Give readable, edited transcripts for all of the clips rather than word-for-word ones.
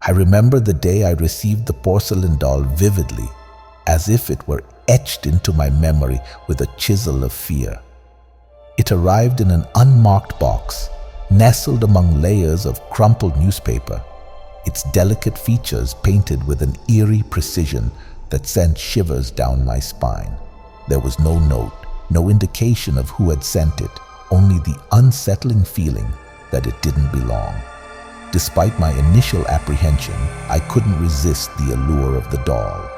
I remember the day I received the porcelain doll vividly, as if it were etched into my memory with a chisel of fear. It arrived in an unmarked box, nestled among layers of crumpled newspaper, its delicate features painted with an eerie precision that sent shivers down my spine. There was no note, no indication of who had sent it, only the unsettling feeling that it didn't belong. Despite my initial apprehension, I couldn't resist the allure of the doll,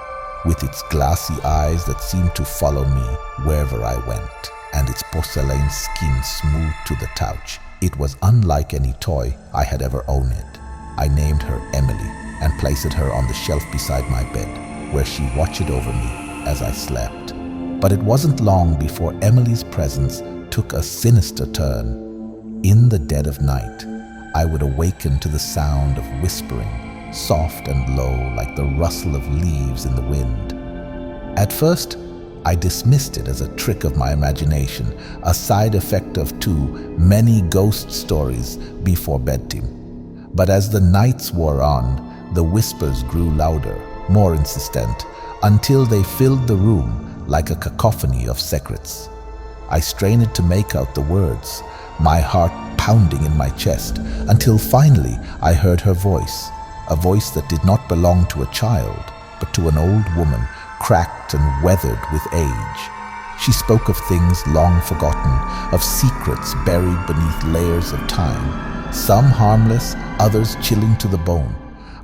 with its glassy eyes that seemed to follow me wherever I went, and its porcelain skin smooth to the touch. It was unlike any toy I had ever owned. I named her Emily and placed her on the shelf beside my bed, where she watched over me as I slept. But it wasn't long before Emily's presence took a sinister turn. In the dead of night, I would awaken to the sound of whispering, soft and low like the rustle of leaves in the wind. At first, I dismissed it as a trick of my imagination, a side effect of too many ghost stories before bedtime. But as the nights wore on, the whispers grew louder, more insistent, until they filled the room like a cacophony of secrets. I strained to make out the words, my heart pounding in my chest, until finally I heard her voice, a voice that did not belong to a child, but to an old woman, cracked and weathered with age. She spoke of things long forgotten, of secrets buried beneath layers of time, some harmless, others chilling to the bone.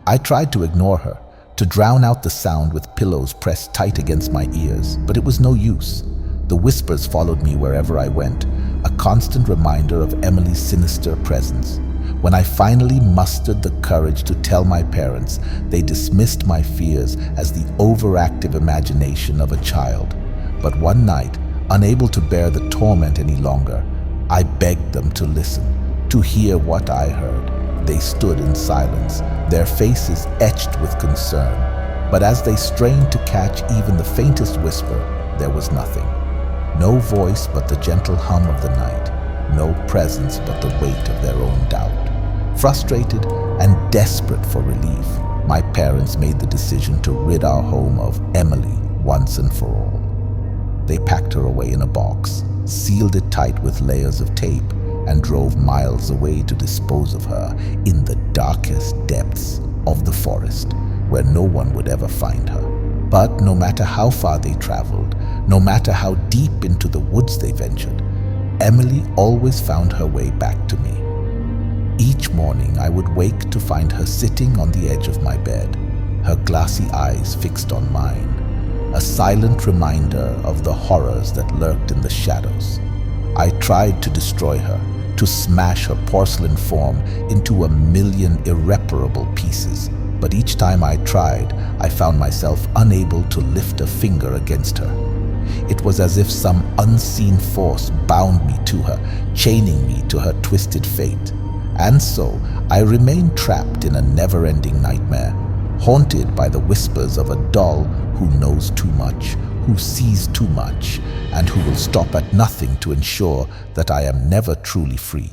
I tried to ignore her, to drown out the sound with pillows pressed tight against my ears, but it was no use. The whispers followed me wherever I went, a constant reminder of Emily's sinister presence. When I finally mustered the courage to tell my parents, they dismissed my fears as the overactive imagination of a child. But one night, unable to bear the torment any longer, I begged them to listen, to hear what I heard. They stood in silence, their faces etched with concern. But as they strained to catch even the faintest whisper, there was nothing. No voice but the gentle hum of the night, no presence but the weight of their own doubt. Frustrated and desperate for relief, my parents made the decision to rid our home of Emily once and for all. They packed her away in a box, sealed it tight with layers of tape, and drove miles away to dispose of her in the darkest depths of the forest, where no one would ever find her. But no matter how far they traveled, no matter how deep into the woods they ventured, Emily always found her way back to me. Each morning I would wake to find her sitting on the edge of my bed, her glassy eyes fixed on mine, a silent reminder of the horrors that lurked in the shadows. I tried to destroy her, to smash her porcelain form into a million irreparable pieces, but each time I tried, I found myself unable to lift a finger against her. It was as if some unseen force bound me to her, chaining me to her twisted fate. And so I remained trapped in a never-ending nightmare, haunted by the whispers of a doll who knows too much, who sees too much, and who will stop at nothing to ensure that I am never truly free.